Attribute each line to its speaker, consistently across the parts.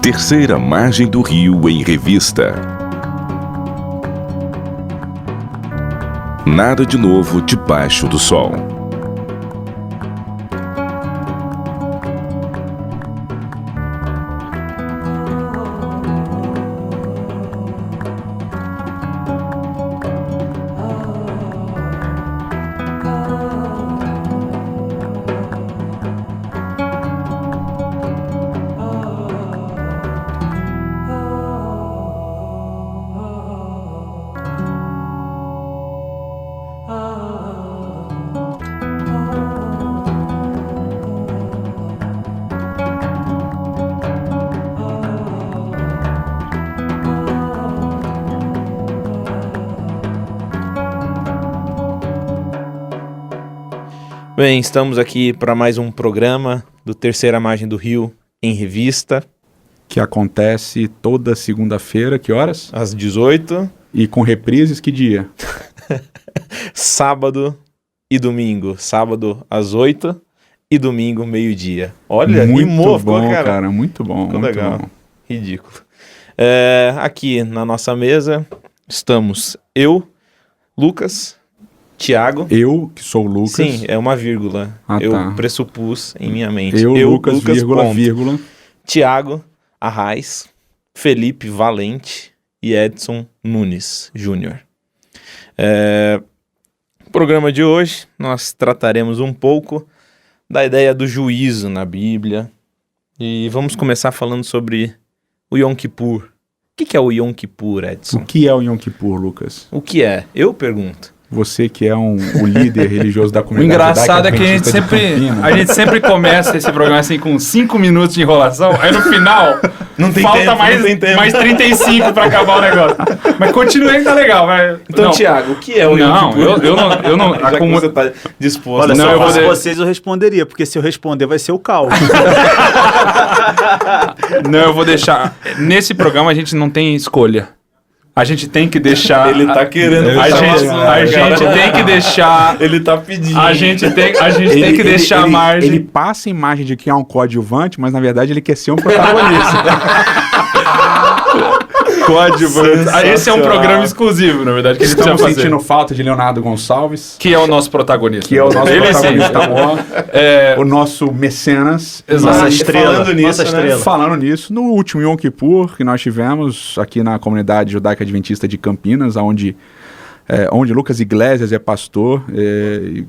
Speaker 1: Terceira Margem do Rio em Revista. Nada de novo debaixo do sol.
Speaker 2: Bem, estamos aqui para mais um programa do Terceira Margem do Rio em Revista.
Speaker 3: Que acontece toda segunda-feira, que horas?
Speaker 2: Às 18.
Speaker 3: E com reprises, que dia?
Speaker 2: Sábado e domingo. Sábado às 8 e domingo meio-dia. Olha, rimou, ficou,
Speaker 3: cara. Muito bom,
Speaker 2: ficou
Speaker 3: muito
Speaker 2: legal.
Speaker 3: bom.
Speaker 2: Ridículo. Aqui na nossa mesa estamos eu, Lucas, Tiago.
Speaker 3: Eu, que sou o Lucas.
Speaker 2: Sim, é uma vírgula. Eu
Speaker 3: tá.
Speaker 2: pressupus em minha mente.
Speaker 3: Eu Lucas, vírgula.
Speaker 2: Tiago Arraes, Felipe Valente e Edson Nunes Júnior. No programa de hoje, nós trataremos um pouco da ideia do juízo na Bíblia. E vamos começar falando sobre o Yom Kippur. O que é o Yom Kippur, Edson?
Speaker 3: O que é o Yom Kippur, Lucas?
Speaker 2: O que é? Eu pergunto.
Speaker 3: Você que é o líder religioso da
Speaker 4: O
Speaker 3: comunidade.
Speaker 4: engraçado é que a gente sempre começa esse programa assim com 5 minutos de enrolação, aí no final
Speaker 2: Não tem
Speaker 4: falta
Speaker 2: tempo,
Speaker 4: mais,
Speaker 2: não tem tempo.
Speaker 4: mais 35 pra acabar o negócio. Mas continua aí que tá legal. Vai.
Speaker 2: Então,
Speaker 4: Não.
Speaker 2: Tiago, o que é o Yom
Speaker 4: Não,
Speaker 2: Kippur?
Speaker 4: eu não.
Speaker 2: Já que você tá disposto.
Speaker 5: Olha,
Speaker 4: Não,
Speaker 5: se
Speaker 4: eu
Speaker 5: eu
Speaker 4: vou
Speaker 5: fosse
Speaker 4: de-
Speaker 5: vocês, eu responderia, porque se eu responder vai ser o caos.
Speaker 4: Não, eu vou deixar. Nesse programa a gente não tem escolha. A gente tem que deixar.
Speaker 2: Ele tá querendo
Speaker 4: A
Speaker 2: puxar
Speaker 4: gente,
Speaker 2: uma
Speaker 4: a
Speaker 2: assunto,
Speaker 4: gente
Speaker 2: cara.
Speaker 4: tem que deixar.
Speaker 2: Ele tá pedindo.
Speaker 4: A gente tem que deixar a margem.
Speaker 3: Ele passa a imagem de que é um coadjuvante, mas na verdade ele quer ser um protagonista.
Speaker 4: Coadjuvante. Esse é um programa exclusivo, na verdade, que a gente
Speaker 3: Estamos
Speaker 4: precisa fazer.
Speaker 3: sentindo falta de Leonardo Gonçalves,
Speaker 4: Que é o nosso protagonista.
Speaker 3: que é o nosso
Speaker 4: Ele sim.
Speaker 3: protagonista maior, o nosso mecenas.
Speaker 4: Exato.
Speaker 5: Nossa
Speaker 2: E
Speaker 5: estrela.
Speaker 2: falando nisso,
Speaker 5: Nossa
Speaker 2: né?
Speaker 5: estrela.
Speaker 3: Falando nisso, no último Yom Kippur que nós tivemos aqui na comunidade judaica adventista de Campinas, onde Lucas Iglesias é pastor, e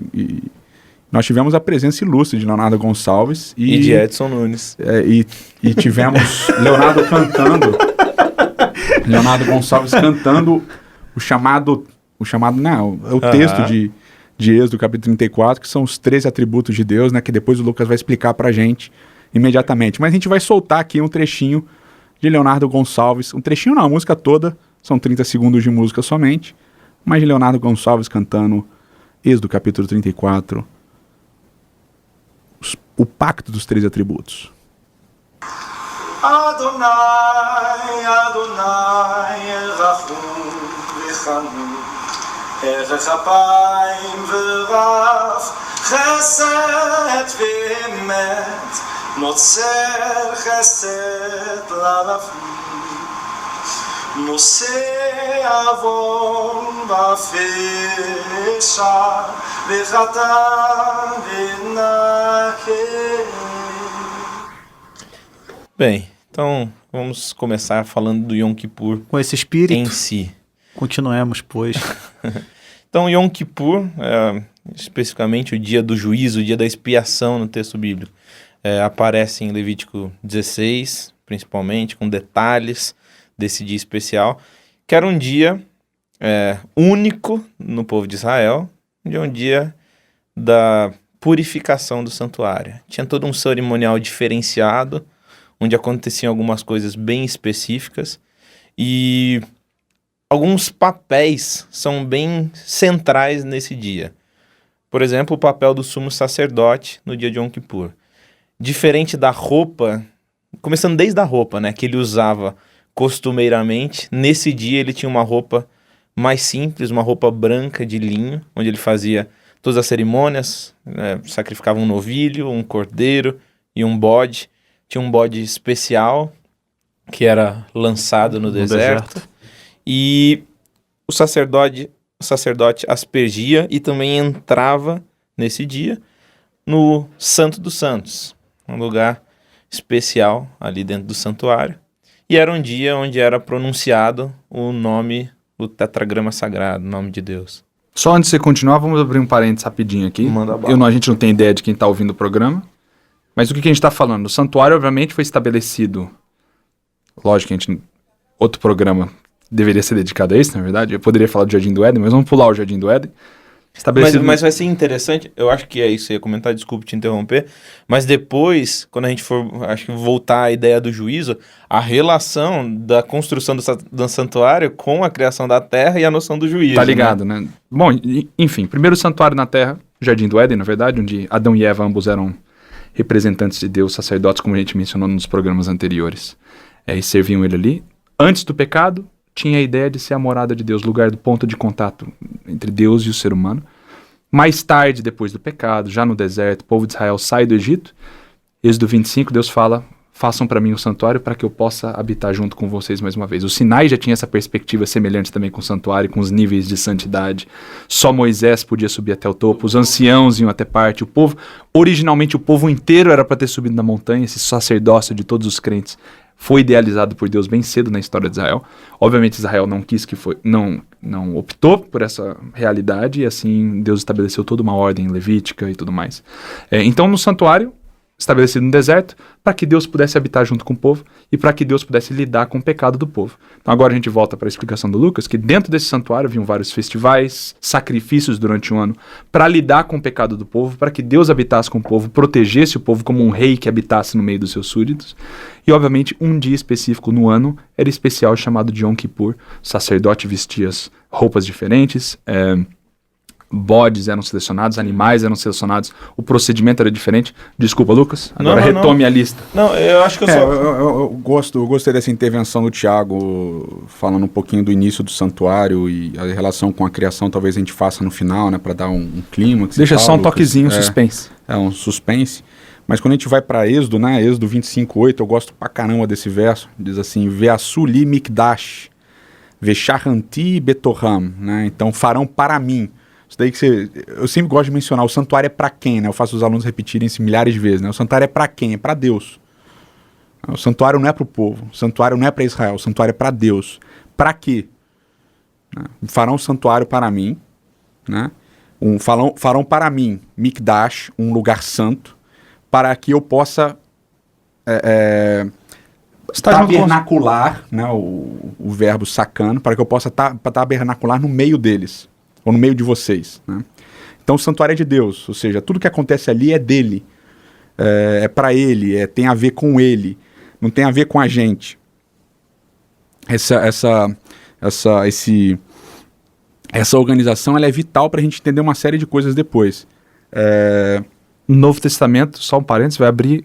Speaker 3: nós tivemos a presença ilustre de Leonardo Gonçalves
Speaker 2: E de Edson Nunes.
Speaker 3: e tivemos Leonardo Gonçalves cantando o texto de Êxodo, capítulo 34, que são os 13 atributos de Deus, né, que depois o Lucas vai explicar pra gente imediatamente. Mas a gente vai soltar aqui um trechinho de Leonardo Gonçalves, um trechinho não, a música toda, são 30 segundos de música somente, mas de Leonardo Gonçalves cantando Êxodo, capítulo 34, o pacto dos 13 atributos.
Speaker 6: Adonai, Adonai, rachum v'chanun, erech apayim v'rav, chesed v'emet, notzer chesed l'alafim, nose avon v'afesha, v'chatan v'nakeh.
Speaker 2: Bem, então vamos começar falando do Yom Kippur
Speaker 5: Com esse
Speaker 2: em
Speaker 5: espírito,
Speaker 2: si.
Speaker 5: continuemos, pois.
Speaker 2: Então, Yom Kippur, especificamente o dia do juízo, o dia da expiação no texto bíblico, aparece em Levítico 16, principalmente, com detalhes desse dia especial, que era um dia único no povo de Israel, de um dia da purificação do santuário. Tinha todo um cerimonial diferenciado, onde aconteciam algumas coisas bem específicas, e alguns papéis são bem centrais nesse dia. Por exemplo, o papel do sumo sacerdote no dia de Yom Kippur. Diferente da roupa, começando desde a roupa, né, que ele usava costumeiramente, nesse dia ele tinha uma roupa mais simples, uma roupa branca de linho, onde ele fazia todas as cerimônias, sacrificava um novilho, um cordeiro e um bode. Tinha um bode especial que era lançado no deserto. E o sacerdote aspergia e também entrava nesse dia no Santo dos Santos, um lugar especial ali dentro do santuário. E era um dia onde era pronunciado o nome, o tetragrama sagrado, o nome de Deus.
Speaker 3: Só antes de você continuar, vamos abrir um parênteses rapidinho aqui.
Speaker 2: Manda bala.
Speaker 3: A gente não tem ideia de quem está ouvindo o programa, mas o que a gente está falando? O santuário, obviamente, foi estabelecido. Lógico que outro programa deveria ser dedicado a isso, na verdade. Eu poderia falar do Jardim do Éden, mas vamos pular o Jardim do Éden.
Speaker 2: Mas vai ser interessante, eu acho que é isso, eu ia comentar, desculpe te interromper, mas depois, quando a gente for, acho que voltar à ideia do juízo, a relação da construção do santuário com a criação da terra e a noção do juízo.
Speaker 3: Tá ligado, né? Bom, enfim, primeiro santuário na terra, Jardim do Éden, na verdade, onde Adão e Eva ambos eram representantes de Deus, sacerdotes, como a gente mencionou nos programas anteriores, e serviam ele ali. Antes do pecado, tinha a ideia de ser a morada de Deus, lugar do ponto de contato entre Deus e o ser humano. Mais tarde, depois do pecado, já no deserto, o povo de Israel sai do Egito. Êxodo 25, Deus fala, façam para mim um santuário para que eu possa habitar junto com vocês mais uma vez. O Sinai já tinha essa perspectiva semelhante também com o santuário, com os níveis de santidade. Só Moisés podia subir até o topo, os anciãos iam até parte, originalmente o povo inteiro era para ter subido na montanha, esse sacerdócio de todos os crentes foi idealizado por Deus bem cedo na história de Israel. Obviamente Israel não quis não optou por essa realidade, e assim Deus estabeleceu toda uma ordem levítica e tudo mais. Então no santuário, estabelecido no deserto, para que Deus pudesse habitar junto com o povo e para que Deus pudesse lidar com o pecado do povo. Então agora a gente volta para a explicação do Lucas, que dentro desse santuário haviam vários festivais, sacrifícios durante o ano, para lidar com o pecado do povo, para que Deus habitasse com o povo, protegesse o povo como um rei que habitasse no meio dos seus súditos. E obviamente um dia específico no ano era especial, chamado de Yom Kippur. O sacerdote vestia roupas diferentes, bodes eram selecionados, animais eram selecionados, o procedimento era diferente. Desculpa, Lucas, agora retome a lista.
Speaker 2: Não, eu acho que
Speaker 3: eu gostei dessa intervenção do Tiago, falando um pouquinho do início do santuário e a relação com a criação, talvez a gente faça no final, né, para dar um clímax.
Speaker 4: Deixa só um toquezinho, suspense.
Speaker 3: Um suspense. Mas quando a gente vai para Êxodo, né, Êxodo 25:8, eu gosto pra caramba desse verso, diz assim, Ve'asu li mikdash, ve'sharanti betorham, né, então farão para mim. Isso daí eu sempre gosto de mencionar, o santuário é para quem, né? Eu faço os alunos repetirem isso milhares de vezes, né? O santuário é para quem? É para Deus. O santuário não é para o povo, o santuário não é para Israel, o santuário é para Deus. Para quê? Farão um santuário para mim, né? Farão para mim, Mikdash, um lugar santo, para que eu possa tabernacular, né? O verbo sacano, para que eu possa tabernacular no meio deles. Ou no meio de vocês, né? Então o santuário é de Deus, ou seja, tudo que acontece ali é dele, é para ele, tem a ver com ele, não tem a ver com a gente. Essa organização ela é vital para a gente entender uma série de coisas depois.
Speaker 4: No Novo Testamento, só um parênteses,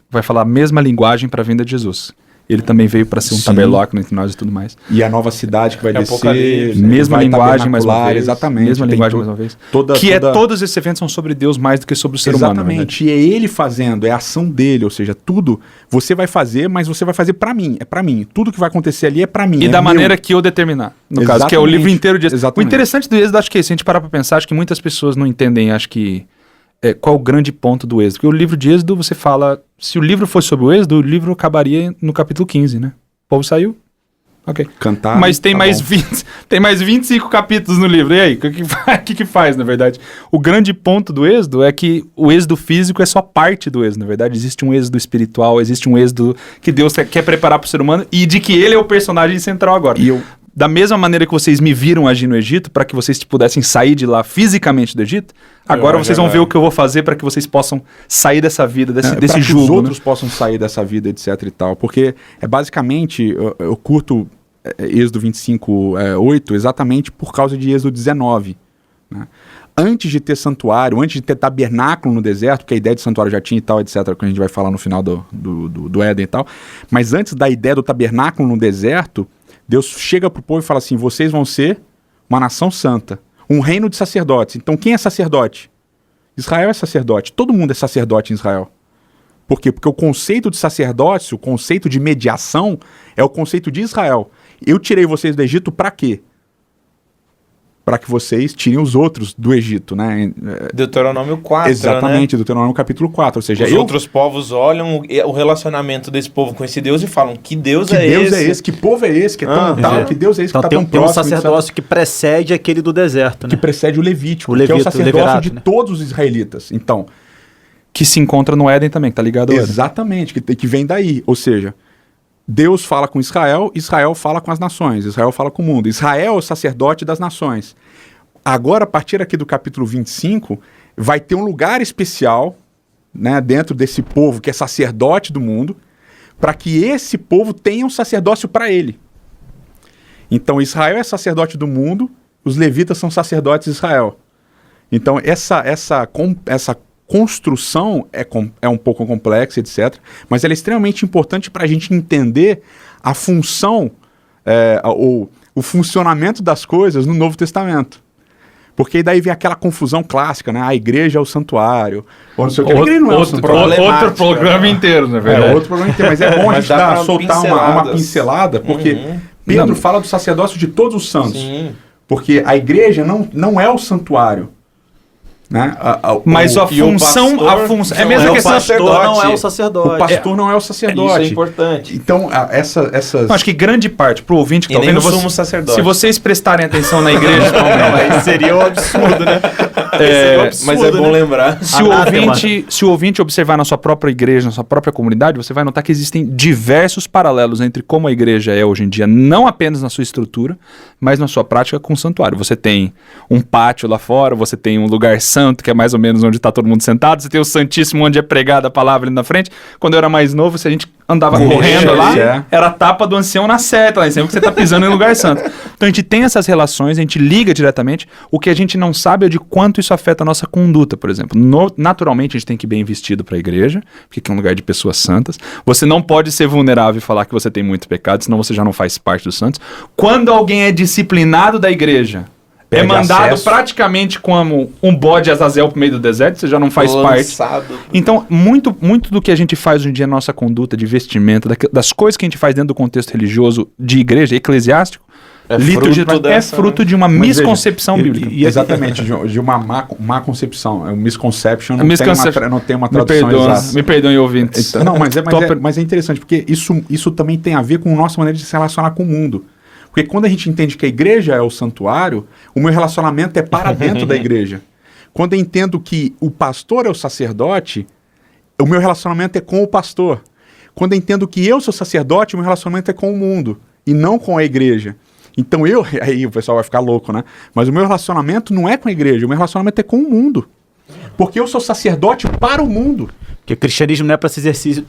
Speaker 4: vai falar a mesma linguagem para a vinda de Jesus. Ele também veio para ser um tabernáculo entre nós e tudo mais.
Speaker 3: E a nova cidade que vai descer...
Speaker 4: Mesma linguagem, mais uma vez.
Speaker 3: Exatamente.
Speaker 4: Mesma linguagem, mais uma vez. Todos esses eventos são sobre Deus mais do que sobre o ser humano.
Speaker 3: Exatamente. E é ele fazendo, é a ação dele. Ou seja, tudo você vai fazer, mas você vai fazer para mim. É para mim. Tudo que vai acontecer ali é para mim.
Speaker 4: E da maneira que eu determinar. No caso, que é o livro inteiro de...
Speaker 3: Exatamente.
Speaker 4: O interessante do Êxodo, acho que é isso. Se a gente parar para pensar, acho que muitas pessoas não entendem, acho que... qual o grande ponto do Êxodo? Porque o livro de Êxodo, você fala... Se o livro fosse sobre o Êxodo, o livro acabaria no capítulo 15, né? O povo saiu, ok.
Speaker 3: Cantar,
Speaker 4: mas tem mais 25 capítulos no livro. E aí, o que faz, na verdade? O grande ponto do Êxodo é que o êxodo físico é só parte do êxodo, na verdade. Existe um êxodo espiritual, existe um êxodo que Deus quer preparar para o ser humano e de que ele é o personagem central agora. da mesma maneira que vocês me viram agir no Egito, para que vocês pudessem sair de lá fisicamente do Egito, agora vocês vão ver o que eu vou fazer para que vocês possam sair dessa vida, desse
Speaker 3: para que
Speaker 4: jugo.
Speaker 3: os outros possam sair dessa vida, etc e tal. Porque é basicamente, eu curto Êxodo 25, 8, exatamente por causa de Êxodo 19. Né? Antes de ter santuário, antes de ter tabernáculo no deserto, porque a ideia de santuário já tinha e tal, etc., que a gente vai falar no final do Éden e tal, mas antes da ideia do tabernáculo no deserto, Deus chega para o povo e fala assim, vocês vão ser uma nação santa, um reino de sacerdotes. Então quem é sacerdote? Israel é sacerdote, todo mundo é sacerdote em Israel. Por quê? Porque o conceito de sacerdócio, o conceito de mediação, é o conceito de Israel. Eu tirei vocês do Egito para quê? Para que vocês tirem os outros do Egito, né?
Speaker 2: Deuteronômio 4,
Speaker 3: exatamente,
Speaker 2: né?
Speaker 3: Deuteronômio capítulo 4. Ou seja,
Speaker 2: os outros povos olham o relacionamento desse povo com esse Deus e falam, que Deus
Speaker 3: que
Speaker 2: é
Speaker 3: Deus
Speaker 2: esse?
Speaker 3: é esse? Que povo é esse? Que é tão tal? Que Deus é esse?
Speaker 5: Então
Speaker 3: que está tão
Speaker 5: tem um
Speaker 3: próximo?
Speaker 5: sacerdócio que precede aquele do deserto, né?
Speaker 3: Que precede o Levítico,
Speaker 5: O
Speaker 3: que é o
Speaker 5: Levita,
Speaker 3: sacerdócio
Speaker 5: Levirato,
Speaker 3: de
Speaker 5: né?
Speaker 3: todos os israelitas. Então,
Speaker 4: Que se encontra no Éden também, que tá ligado ao Éden.
Speaker 3: exatamente, que vem daí. Ou seja, Deus fala com Israel, Israel fala com as nações, Israel fala com o mundo. Israel é o sacerdote das nações. Agora, a partir aqui do capítulo 25, vai ter um lugar especial, né, dentro desse povo que é sacerdote do mundo, para que esse povo tenha um sacerdócio para ele. Então, Israel é sacerdote do mundo, os levitas são sacerdotes de Israel. Então, essa construção é um pouco complexa, etc., mas ela é extremamente importante para a gente entender a função, ou o funcionamento das coisas no Novo Testamento. Porque daí vem aquela confusão clássica, né? A igreja é o santuário. Ou não sei o que. A igreja não é o santuário.
Speaker 4: Outro programa inteiro, na verdade.
Speaker 3: Outro programa inteiro. Mas é bom a
Speaker 2: Mas
Speaker 3: gente
Speaker 2: dá pra
Speaker 3: soltar uma pincelada, porque Pedro fala do sacerdócio de todos os santos.
Speaker 2: Sim.
Speaker 3: Porque a igreja não é o santuário. Né?
Speaker 4: Mas a
Speaker 2: e o
Speaker 4: função,
Speaker 2: pastor
Speaker 4: é a mesma
Speaker 5: O
Speaker 4: questão.
Speaker 5: pastor não é o sacerdote.
Speaker 3: O pastor não é o sacerdote.
Speaker 2: Isso é importante.
Speaker 3: Então, essas...
Speaker 4: Não, acho que grande parte, pro ouvinte que
Speaker 2: E
Speaker 4: tá
Speaker 2: nem
Speaker 4: ouvindo,
Speaker 2: o sumo sacerdote.
Speaker 4: se vocês prestarem atenção na igreja,
Speaker 5: Aí seria um absurdo, né?
Speaker 2: Mas é bom lembrar.
Speaker 4: se o ouvinte observar na sua própria igreja, na sua própria comunidade, você vai notar que existem diversos paralelos entre como a igreja é hoje em dia, não apenas na sua estrutura, mas na sua prática com o santuário. Você tem um pátio lá fora, você tem um lugar santo, que é mais ou menos onde está todo mundo sentado, você tem o Santíssimo, onde é pregada a palavra ali na frente. Quando eu era mais novo, se a gente andava correndo lá, era a tapa do ancião na seta lá em cima, porque você está pisando em lugar santo. Então a gente tem essas relações, a gente liga diretamente. O que a gente não sabe é de quanto isso afeta a nossa conduta, por exemplo. Naturalmente a gente tem que ir bem vestido para a igreja, porque é um lugar de pessoas santas. Você não pode ser vulnerável e falar que você tem muito pecado, senão você já não faz parte dos santos. Quando alguém é disciplinado da igreja, é mandado
Speaker 3: acesso.
Speaker 4: Praticamente como um bode Azazel pro meio do deserto, você já não faz parte. Então, muito do que a gente faz hoje em dia na nossa conduta de vestimenta, das coisas que a gente faz dentro do contexto religioso de igreja, eclesiástico, fruto de uma misconcepção bíblica.
Speaker 3: Exatamente, de uma má concepção. É um misconception, não tem uma tradução exata.
Speaker 4: Me perdoem, ouvintes.
Speaker 3: Então, não, mas é interessante, porque isso também tem a ver com a nossa maneira de se relacionar com o mundo. Porque quando a gente entende que a igreja é o santuário, o meu relacionamento é para dentro da igreja. Quando eu entendo que o pastor é o sacerdote, o meu relacionamento é com o pastor. Quando eu entendo que eu sou sacerdote, o meu relacionamento é com o mundo e não com a igreja. Então aí o pessoal vai ficar louco, né? Mas o meu relacionamento não é com a igreja, o meu relacionamento é com o mundo. Porque eu sou sacerdote para o mundo.
Speaker 5: Porque o cristianismo não é para ser exercido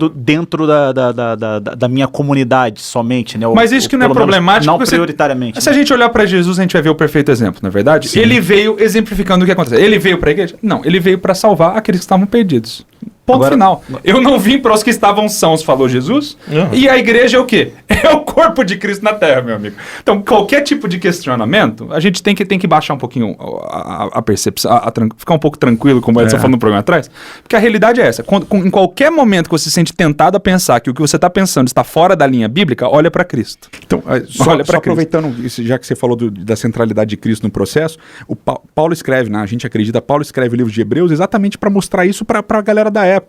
Speaker 5: dentro da minha comunidade somente, né?
Speaker 4: Mas isso que não é problemático.
Speaker 5: Não prioritariamente.
Speaker 4: Se a gente olhar para Jesus, a gente vai ver o perfeito exemplo, na é verdade? Sim. Ele veio exemplificando o que aconteceu. Ele veio para a igreja? Não, ele veio para salvar aqueles que estavam perdidos. Ponto final. Eu não vim para os que estavam sãos, falou Jesus. Uhum. E a igreja é o quê? É o corpo de Cristo na terra, meu amigo. Então, qualquer tipo de questionamento, a gente tem que baixar um pouquinho a percepção, ficar um pouco tranquilo, como o Edson falou no programa atrás. Porque a realidade é essa. Em qualquer momento que você se sente tentado a pensar que o que você está pensando está fora da linha bíblica, olha para Cristo.
Speaker 3: Então, só aproveitando, já que você falou da centralidade de Cristo no processo, o Paulo escreve, né? A gente acredita, Paulo escreve o livro de Hebreus exatamente para mostrar isso para a galera da época.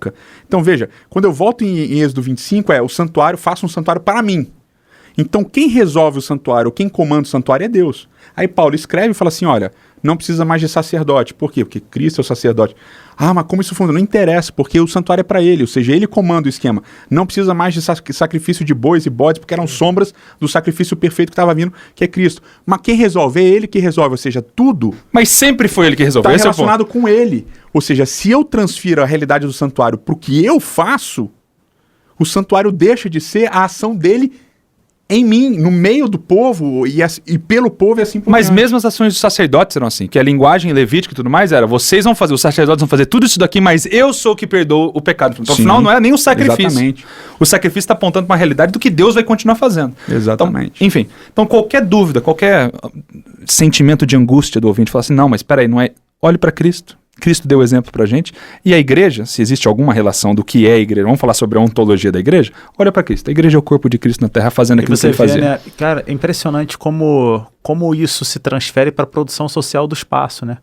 Speaker 3: Então veja, quando eu volto em Êxodo 25, o santuário, faça um santuário para mim. Então quem resolve o santuário, quem comanda o santuário é Deus. Aí Paulo escreve e fala assim, olha, não precisa mais de sacerdote. Por quê? Porque Cristo é o sacerdote. Ah, mas como isso funciona? Não interessa, porque o santuário é para ele, ou seja, ele comanda o esquema. Não precisa mais de sacrifício de bois e bodes, porque eram sombras do sacrifício perfeito que estava vindo, que é Cristo. Mas quem resolve? É ele que resolve, ou seja, tudo
Speaker 4: Mas sempre foi ele que resolveu.
Speaker 3: está
Speaker 4: Esse é o ponto.
Speaker 3: relacionado com ele. Ou seja, se eu transfiro a realidade do santuário para o que eu faço, o santuário deixa de ser a ação dele em mim, no meio do povo e pelo povo e assim por
Speaker 4: Mas
Speaker 3: diante.
Speaker 4: mesmo as ações dos sacerdotes eram assim, que a linguagem levítica e tudo mais era, vocês vão fazer, os sacerdotes vão fazer tudo isso daqui, mas eu sou o que perdoa o pecado. Então,
Speaker 3: Sim,
Speaker 4: afinal, não era nem o sacrifício.
Speaker 3: exatamente.
Speaker 4: O sacrifício está apontando para uma realidade do que Deus vai continuar fazendo.
Speaker 3: Exatamente.
Speaker 4: Então, enfim, então qualquer dúvida, qualquer sentimento de angústia do ouvinte, fala assim, não, mas peraí, não é... Olhe para Cristo. Cristo deu exemplo pra gente. E a igreja, se existe alguma relação do que é a igreja, vamos falar sobre a ontologia da igreja, olha pra Cristo. A igreja é o corpo de Cristo na terra fazendo aquilo que ele fazia.
Speaker 5: Né? Cara, é impressionante como isso se transfere para a produção social do espaço, né?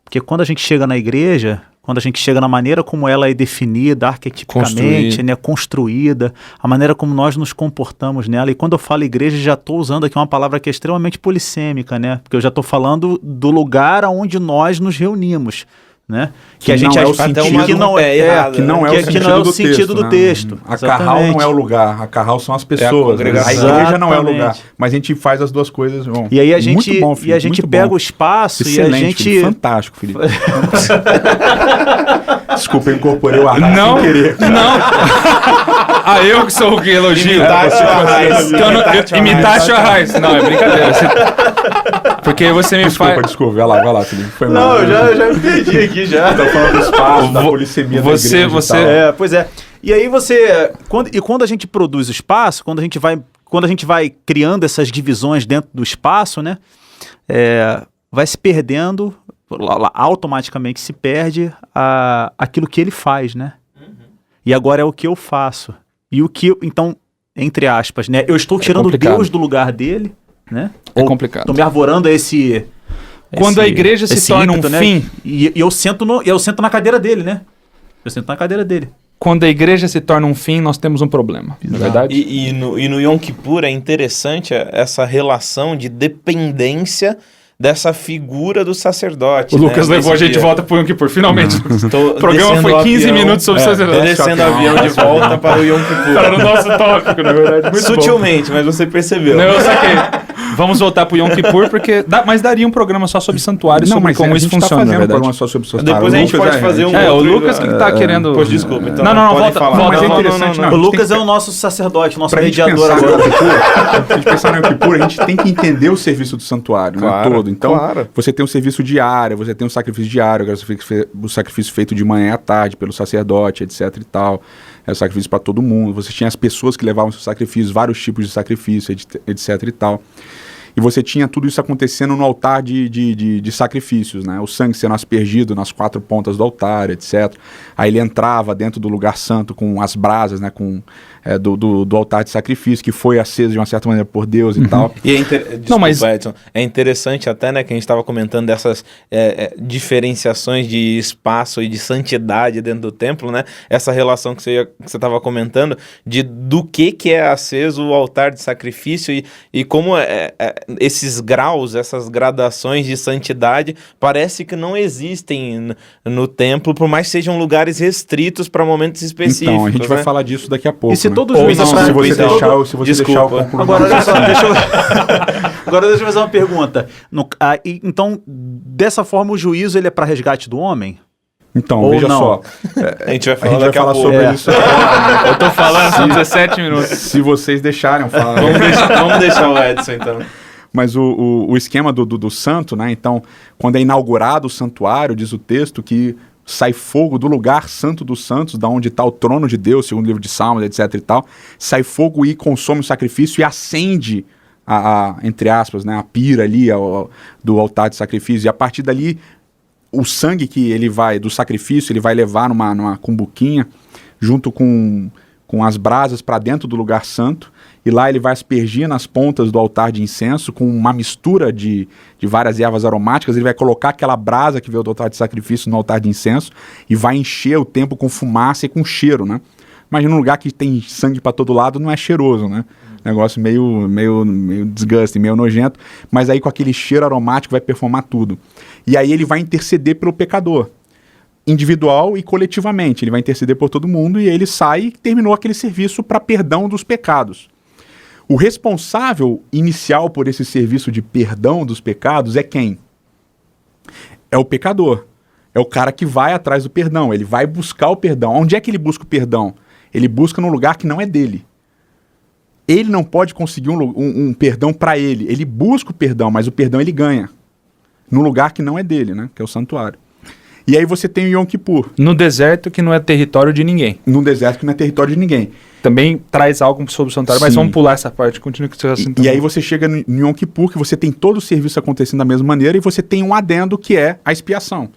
Speaker 5: Porque quando a gente chega na igreja, quando a gente chega na maneira como ela é definida arquetipicamente, né, construída, a maneira como nós nos comportamos nela, e quando eu falo igreja, já estou usando aqui uma palavra que é extremamente polissêmica, né? Porque eu já estou falando do lugar onde nós nos reunimos, né? Que a gente
Speaker 3: não é o
Speaker 5: acha
Speaker 3: sentido,
Speaker 5: que não é,
Speaker 3: que não é o
Speaker 5: que não é o
Speaker 3: sentido
Speaker 5: sentido do texto.
Speaker 3: A carral não é o lugar, a carral são as pessoas. Né?
Speaker 2: congregação.
Speaker 3: A igreja não é o
Speaker 5: Exatamente.
Speaker 3: lugar, mas a gente faz as duas coisas. Bom,
Speaker 5: E aí a gente,
Speaker 3: muito bom, Felipe, muito
Speaker 5: pega
Speaker 3: bom.
Speaker 5: o espaço
Speaker 3: Excelente,
Speaker 5: e a gente...
Speaker 3: Felipe, fantástico, Felipe. Desculpa, eu incorporei o ar
Speaker 4: Não,
Speaker 3: sem querer.
Speaker 4: não. Ah, eu que sou o que elogio.
Speaker 2: Imitar
Speaker 4: Imitar Raiz. Não, é brincadeira. Porque você me faz...
Speaker 3: Desculpa, vai lá, Felipe. Foi
Speaker 5: Não,
Speaker 3: mal.
Speaker 5: eu já me perdi aqui já.
Speaker 3: Tô falando do espaço, da polissemia da igreja e tal.
Speaker 5: Pois é. E aí quando a gente produz o espaço, quando a gente vai criando essas divisões dentro do espaço, né, vai se perdendo, automaticamente se perde aquilo que ele faz, né? E agora é o que eu faço. E o que, então, entre aspas, né, eu estou tirando
Speaker 4: complicado.
Speaker 5: Deus do lugar dele, né?
Speaker 4: É complicado.
Speaker 5: Estou me arvorando a esse...
Speaker 4: Quando a igreja se torna um
Speaker 5: né?
Speaker 4: fim...
Speaker 5: E eu sento na cadeira dele, né? Eu sento na cadeira dele.
Speaker 4: Quando a igreja se torna um fim, nós temos um problema, não é verdade?
Speaker 2: E no Yom Kippur é interessante essa relação de dependência dessa figura do sacerdote.
Speaker 4: O Lucas
Speaker 2: né?
Speaker 4: levou a
Speaker 2: Nesse
Speaker 4: gente de
Speaker 2: dia.
Speaker 4: volta pro Yom Kippur, finalmente.
Speaker 2: Tô
Speaker 4: O programa
Speaker 2: descendo
Speaker 4: foi
Speaker 2: o
Speaker 4: 15
Speaker 2: avião,
Speaker 4: minutos sobre sacerdote.
Speaker 2: Tô descendo o avião de volta para o Yom Kippur.
Speaker 4: Era o nosso tópico, na verdade. Muito
Speaker 2: Sutilmente, mas você percebeu.
Speaker 4: bom. Não, eu saquei. Vamos voltar pro Yom Kippur, porque mas daria um programa só sobre santuário,
Speaker 3: Não,
Speaker 4: sobre
Speaker 3: mas
Speaker 4: como
Speaker 3: a
Speaker 4: isso
Speaker 3: gente tá
Speaker 4: funciona, na
Speaker 3: fazendo um
Speaker 4: verdade.
Speaker 3: programa só sobre santuário.
Speaker 2: Depois a gente
Speaker 3: Lucas,
Speaker 2: pode fazer um
Speaker 4: É, o
Speaker 2: outro,
Speaker 4: Lucas que tá querendo...
Speaker 2: Pois desculpa, então
Speaker 4: Não,
Speaker 2: podem
Speaker 4: volta,
Speaker 2: falar.
Speaker 3: Não, mas é
Speaker 4: Volta,
Speaker 3: interessante.
Speaker 4: não,
Speaker 3: não,
Speaker 5: O
Speaker 3: a gente
Speaker 5: Lucas
Speaker 3: tem
Speaker 5: é o nosso sacerdote, nosso
Speaker 3: Pra gente
Speaker 5: mediador
Speaker 3: pensar no
Speaker 5: agora.
Speaker 3: Yom Kippur, pra gente pensar no Yom Kippur, a gente tem que entender o serviço do santuário,
Speaker 2: Claro,
Speaker 3: né, todo. Então,
Speaker 2: claro.
Speaker 3: você tem um serviço diário, você tem um sacrifício diário, agora o sacrifício feito de manhã à tarde pelo sacerdote, etc e tal. É o sacrifício para todo mundo. Você tinha as pessoas que levavam seus sacrifícios, vários tipos de sacrifício, etc e tal. E você tinha tudo isso acontecendo no altar de sacrifícios, né? O sangue sendo aspergido nas 4 pontas do altar, etc. Aí ele entrava dentro do lugar santo com as brasas, né? Do altar de sacrifício, que foi aceso de uma certa maneira por Deus e tal.
Speaker 2: E Desculpa,
Speaker 4: Não, mas-
Speaker 2: Edson, é interessante até, né, que a gente estava comentando dessas diferenciações de espaço e de santidade dentro do templo, né? Essa relação que você estava comentando do que é aceso o altar de sacrifício e como esses graus, essas gradações de santidade parece que não existem no templo, por mais que sejam lugares restritos para momentos específicos.
Speaker 3: Então, a gente vai
Speaker 2: né?
Speaker 3: falar disso daqui a pouco.
Speaker 5: E se
Speaker 3: né?
Speaker 5: todos
Speaker 2: Ou
Speaker 5: os
Speaker 2: não,
Speaker 3: se você
Speaker 2: então,
Speaker 3: deixar, se você deixar eu
Speaker 2: desculpa.
Speaker 3: concluir.
Speaker 5: Agora, olha só, agora deixa eu fazer uma pergunta. Então, dessa forma, o juízo ele é para resgate do homem?
Speaker 3: Então,
Speaker 5: Ou
Speaker 3: veja
Speaker 5: não.
Speaker 3: só.
Speaker 2: A gente vai
Speaker 3: A
Speaker 2: falar
Speaker 3: gente vai
Speaker 2: daqui a
Speaker 3: falar
Speaker 2: pouco.
Speaker 3: sobre isso agora.
Speaker 4: Eu tô falando, são 17 minutos.
Speaker 3: Se vocês deixarem eu falar.
Speaker 2: Vamos deixar o Edson, então.
Speaker 3: Mas o esquema do santo, né? Então, quando é inaugurado o santuário, diz o texto que sai fogo do lugar santo dos santos, da onde está o trono de Deus, segundo o livro de Salmos, etc e tal, sai fogo e consome o sacrifício e acende entre aspas, né, a pira ali do altar de sacrifício, e a partir dali o sangue que ele vai, do sacrifício, ele vai levar numa cumbuquinha, junto com as brasas para dentro do lugar santo, e lá ele vai aspergir nas pontas do altar de incenso com uma mistura de várias ervas aromáticas. Ele vai colocar aquela brasa que veio do altar de sacrifício no altar de incenso e vai encher o templo com fumaça e com cheiro, né? Imagina um lugar que tem sangue para todo lado, não é cheiroso, né? Negócio meio disgusting, meio nojento, mas aí com aquele cheiro aromático vai perfumar tudo. E aí ele vai interceder pelo pecador, individual e coletivamente. Ele vai interceder por todo mundo e ele sai e terminou aquele serviço para perdão dos pecados. O responsável inicial por esse serviço de perdão dos pecados é quem? É o pecador. É o cara que vai atrás do perdão. Ele vai buscar o perdão. Onde é que ele busca o perdão? Ele busca num lugar que não é dele. Ele não pode conseguir um perdão para ele. Ele busca o perdão, mas o perdão ele ganha. Num lugar que não é dele, né? Que é o santuário. E aí você tem o Yom Kippur.
Speaker 4: No deserto que não é território de ninguém.
Speaker 3: Num deserto que não é território de ninguém.
Speaker 4: Também traz algo sobre o santuário, mas
Speaker 3: Sim.
Speaker 4: vamos pular essa parte. Continua com o seu assunto.
Speaker 3: E aí você chega no Yom Kippur, que você tem todo o serviço acontecendo da mesma maneira, e você tem um adendo que é a expiação.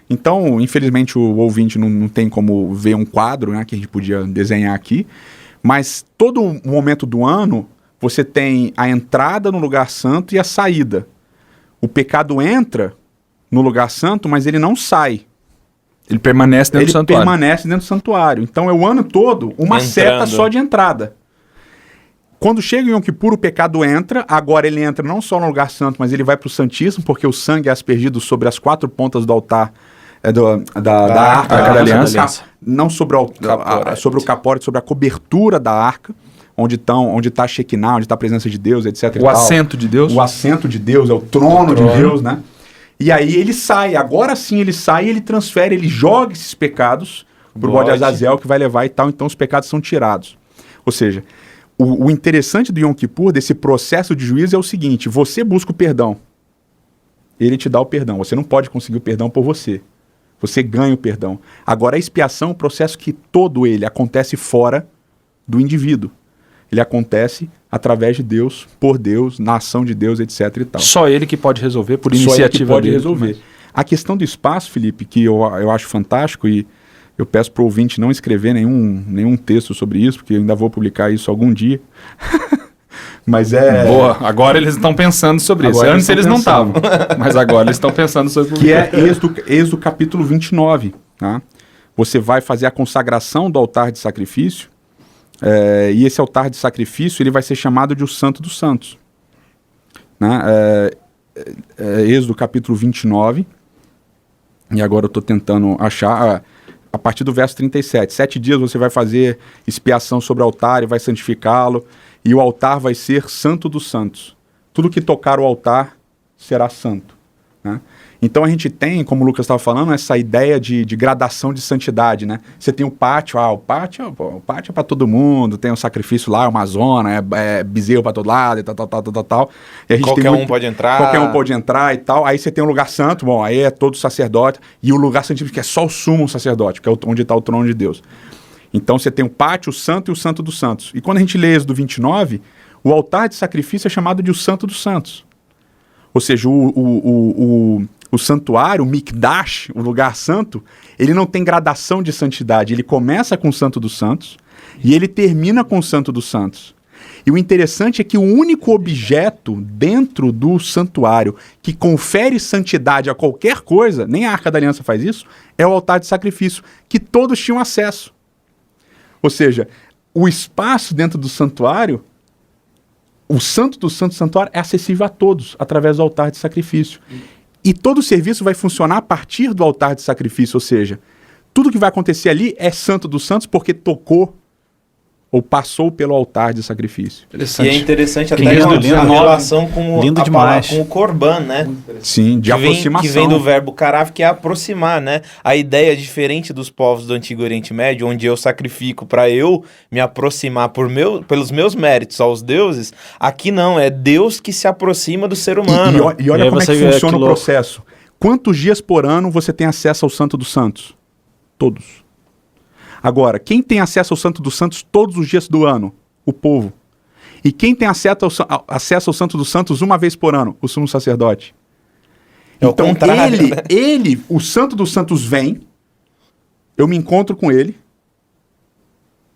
Speaker 3: Então, infelizmente, o ouvinte não tem como ver um quadro, né, que a gente podia desenhar aqui, mas todo momento do ano, você tem a entrada no lugar santo e a saída. O pecado entra no lugar santo, mas ele não sai.
Speaker 4: Ele permanece dentro do santuário.
Speaker 3: Ele permanece dentro do santuário. Então é o ano todo uma seta só de entrada. Quando chega em Yom Kippur, o pecado entra. Agora ele entra não só no lugar santo, mas ele vai para o Santíssimo, porque o sangue é aspergido sobre as 4 pontas do altar da Arca da Aliança. Não sobre sobre o capote, sobre a cobertura da Arca, onde está a Shekinah, onde está a presença de Deus, etc.
Speaker 4: O assento de Deus.
Speaker 3: O assento de Deus, é o trono de Deus, né? E aí ele sai, agora sim ele sai e ele transfere, ele joga esses pecados pro bode Azazel que vai levar e tal, então os pecados são tirados. Ou seja, o interessante do Yom Kippur, desse processo de juízo, é o seguinte: você busca o perdão, ele te dá o perdão, você não pode conseguir o perdão por você, você ganha o perdão. Agora a expiação é um processo que todo ele acontece fora do indivíduo. Ele acontece através de Deus, por Deus, na ação de Deus, etc. e tal.
Speaker 4: Só ele que pode resolver, por
Speaker 3: Só
Speaker 4: iniciativa
Speaker 3: ele que pode
Speaker 4: dele.
Speaker 3: resolver. A questão do espaço, Felipe, que eu acho fantástico, e eu peço para o ouvinte não escrever nenhum texto sobre isso, porque eu ainda vou publicar isso algum dia. Mas é...
Speaker 4: Boa, agora eles estão pensando sobre isso.
Speaker 3: Agora
Speaker 4: Antes eles não estavam,
Speaker 3: pensando.
Speaker 4: mas agora eles estão pensando sobre
Speaker 3: Que é Êxodo capítulo 29. Tá? Você vai fazer a consagração do altar de sacrifício, e esse altar de sacrifício ele vai ser chamado de o Santo dos Santos. Né? Êxodo capítulo 29, e agora eu estou tentando achar, a partir do verso 37. 7 dias você vai fazer expiação sobre o altar e vai santificá-lo, e o altar vai ser Santo dos Santos. Tudo que tocar o altar será santo. Né? Então a gente tem, como o Lucas estava falando, essa ideia de gradação de santidade, né? Você tem o pátio, o pátio é para todo mundo, tem um sacrifício lá, uma zona, bezerro para todo lado, e tal. E a gente
Speaker 2: Qualquer um pode entrar.
Speaker 3: Qualquer um pode entrar e tal. Aí você tem um lugar santo, bom, aí é todo sacerdote, e o lugar santíssimo que é só o sumo sacerdote, que é onde está o trono de Deus. Então você tem o pátio, o santo e o santo dos santos. E quando a gente lê Êxodo 29, o altar de sacrifício é chamado de o Santo dos Santos. Ou seja, o santuário, o Mikdash, o lugar santo, ele não tem gradação de santidade. Ele começa com o Santo dos Santos e ele termina com o Santo dos Santos. E o interessante é que o único objeto dentro do santuário que confere santidade a qualquer coisa, nem a Arca da Aliança faz isso, é o altar de sacrifício, que todos tinham acesso. Ou seja, o espaço dentro do santuário, o Santo do Santo Santuário é acessível a todos, através do altar de sacrifício. E todo o serviço vai funcionar a partir do altar de sacrifício, ou seja, tudo que vai acontecer ali é Santo dos Santos porque tocou ou passou pelo altar de sacrifício.
Speaker 2: E é interessante até
Speaker 5: lindo,
Speaker 2: a
Speaker 5: lindo.
Speaker 2: relação com
Speaker 5: Lindo
Speaker 2: a
Speaker 5: demais.
Speaker 2: palavra, com o Corban, né?
Speaker 3: Sim, de aproximação.
Speaker 2: Que vem do verbo carav, que é aproximar, né? A ideia é diferente dos povos do Antigo Oriente Médio, onde eu sacrifico para eu me aproximar pelos meus méritos aos deuses. Aqui não, é Deus que se aproxima do ser humano.
Speaker 3: E olha
Speaker 5: E aí
Speaker 3: como é
Speaker 5: você
Speaker 3: que
Speaker 5: vê
Speaker 3: funciona
Speaker 5: que
Speaker 3: o
Speaker 5: louco.
Speaker 3: processo. Quantos dias por ano você tem acesso ao Santo dos Santos? Todos. Agora, quem tem acesso ao Santo dos Santos todos os dias do ano? O povo. E quem tem acesso ao Santo dos Santos uma vez por ano? O sumo sacerdote.
Speaker 2: É o
Speaker 3: Então
Speaker 2: contrário, né?
Speaker 3: o Santo dos Santos vem, eu me encontro com ele,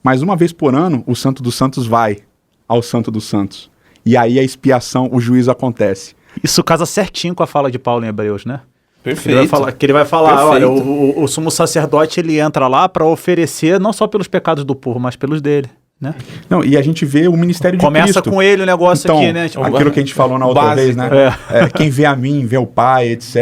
Speaker 3: mas uma vez por ano o Santo dos Santos vai ao Santo dos Santos. E aí a expiação, o juízo acontece.
Speaker 5: Isso casa certinho com a fala de Paulo em Hebreus, né?
Speaker 2: Perfeito.
Speaker 5: Que ele vai falar,
Speaker 2: Perfeito.
Speaker 5: olha, o sumo sacerdote ele entra lá para oferecer não só pelos pecados do povo, mas pelos dele, né?
Speaker 3: Não, e a gente vê o ministério de
Speaker 5: Começa
Speaker 3: Cristo.
Speaker 5: com ele o negócio
Speaker 3: Então,
Speaker 5: aqui, né? Tipo,
Speaker 3: aquilo que a gente falou na outra
Speaker 2: básico,
Speaker 3: vez, né? Quem vê a mim, vê o Pai, etc.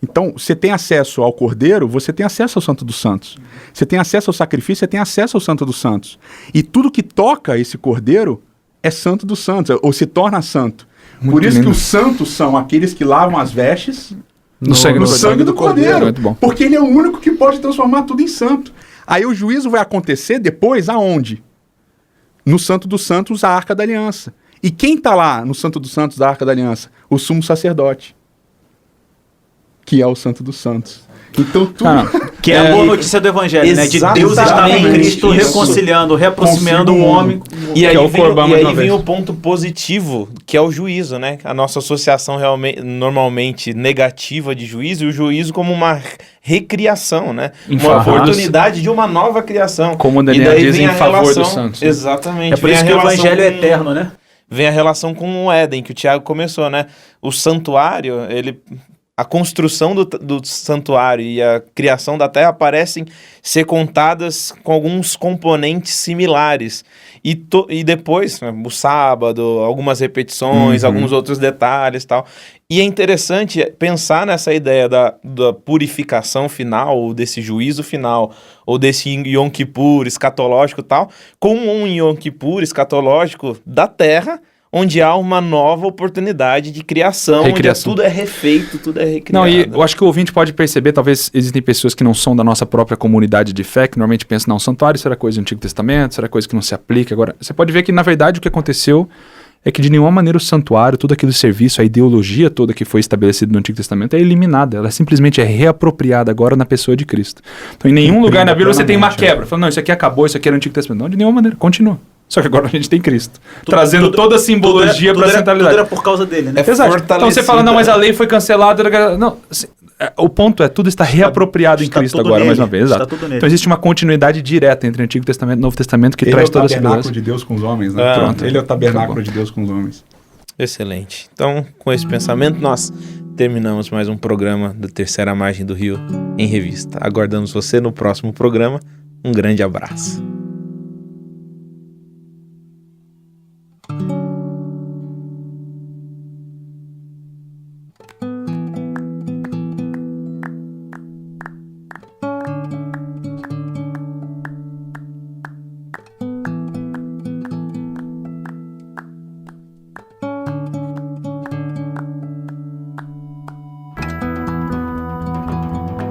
Speaker 3: Então, você tem acesso ao Cordeiro, você tem acesso ao Santo dos Santos. Você tem acesso ao sacrifício, você tem acesso ao Santo dos Santos. E tudo que toca esse Cordeiro é Santo dos Santos, ou se torna santo. Por isso
Speaker 4: lindo.
Speaker 3: que os santos são aqueles que lavam as vestes
Speaker 4: No
Speaker 3: sangue do Cordeiro.
Speaker 4: Muito bom.
Speaker 3: Porque ele é o único que pode transformar tudo em santo. Aí o juízo vai acontecer depois aonde? No Santo dos Santos, a Arca da Aliança. E quem está lá no Santo dos Santos da Arca da Aliança? O sumo sacerdote, que é o Santo dos Santos. Então tudo...
Speaker 5: que é a boa notícia do Evangelho, né? De Deus estar em Cristo,
Speaker 2: Isso.
Speaker 5: reconciliando, reaproximando o homem.
Speaker 2: E aí,
Speaker 4: é o Corban mais uma
Speaker 2: vem
Speaker 4: vez.
Speaker 2: o ponto positivo, que é o juízo, né? A nossa associação normalmente negativa de juízo, e o juízo como uma recriação, né?
Speaker 4: Em
Speaker 2: Uma
Speaker 4: favor
Speaker 2: oportunidade de uma nova criação.
Speaker 4: Como o
Speaker 2: E
Speaker 4: Daniel
Speaker 2: daí
Speaker 4: diz,
Speaker 2: vem
Speaker 4: em
Speaker 2: a
Speaker 4: favor
Speaker 2: relação-
Speaker 4: dos santos.
Speaker 2: Exatamente.
Speaker 5: É por
Speaker 2: vem
Speaker 5: isso
Speaker 2: a
Speaker 5: que o
Speaker 2: relação
Speaker 5: Evangelho é
Speaker 2: com-
Speaker 5: eterno, né?
Speaker 2: Vem a relação com o Éden, que o Tiago começou, né? O santuário, a construção do santuário e a criação da terra parecem ser contadas com alguns componentes similares. E depois, né, o sábado, algumas repetições, alguns outros detalhes e tal. E é interessante pensar nessa ideia da purificação final, ou desse juízo final, ou desse Yom Kippur escatológico e tal, como um Yom Kippur escatológico da terra, onde há uma nova oportunidade de criação,
Speaker 4: Recriação.
Speaker 2: onde tudo é refeito, tudo é recriado.
Speaker 4: Não, e eu acho que o ouvinte pode perceber, talvez existem pessoas que não são da nossa própria comunidade de fé, que normalmente pensam, não, santuário será coisa do Antigo Testamento, será coisa que não se aplica. Agora, você pode ver que, na verdade, o que aconteceu é que, de nenhuma maneira, o santuário, todo aquele serviço, a ideologia toda que foi estabelecida no Antigo Testamento é eliminada. Ela simplesmente é reapropriada agora na pessoa de Cristo. Então, em nenhum lugar na Bíblia você tem uma quebra. Falando, não, isso aqui acabou, isso aqui era o Antigo Testamento. Não, de nenhuma maneira, continua. Só que agora a gente tem Cristo, trazendo toda a simbologia para a centralidade.
Speaker 5: Tudo era por causa dele, né?
Speaker 4: Exato. Então você fala, não, mas a lei foi cancelada. Não, o ponto é, tudo está reapropriado em
Speaker 5: está
Speaker 4: Cristo
Speaker 5: tudo
Speaker 4: agora,
Speaker 5: nele,
Speaker 4: mais uma vez.
Speaker 5: está
Speaker 4: Exato.
Speaker 5: tudo nele.
Speaker 4: Então existe uma continuidade direta entre Antigo Testamento e Novo Testamento que
Speaker 3: Ele
Speaker 4: traz
Speaker 3: é o
Speaker 4: toda essa
Speaker 3: tabernáculo
Speaker 4: segurança.
Speaker 3: de Deus com os homens, né?
Speaker 2: Pronto.
Speaker 3: Ele é o tabernáculo
Speaker 4: Tá bom.
Speaker 3: de Deus com os homens.
Speaker 2: Excelente. Então, com esse pensamento, nós terminamos mais um programa da Terceira Margem do Rio em Revista. Aguardamos você no próximo programa. Um grande abraço.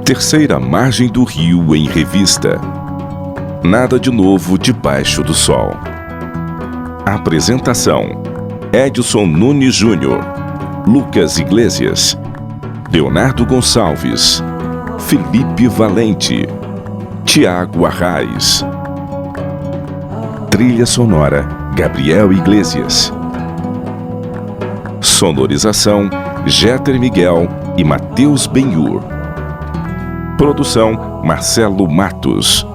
Speaker 1: Terceira Margem do Rio em Revista. Nada de novo debaixo do sol. Apresentação: Edson Nunes Júnior, Lucas Iglesias, Leonardo Gonçalves, Felipe Valente, Tiago Arraes. Trilha sonora: Gabriel Iglesias. Sonorização: Jeter Miguel e Matheus Benhur. Produção: Marcelo Matos.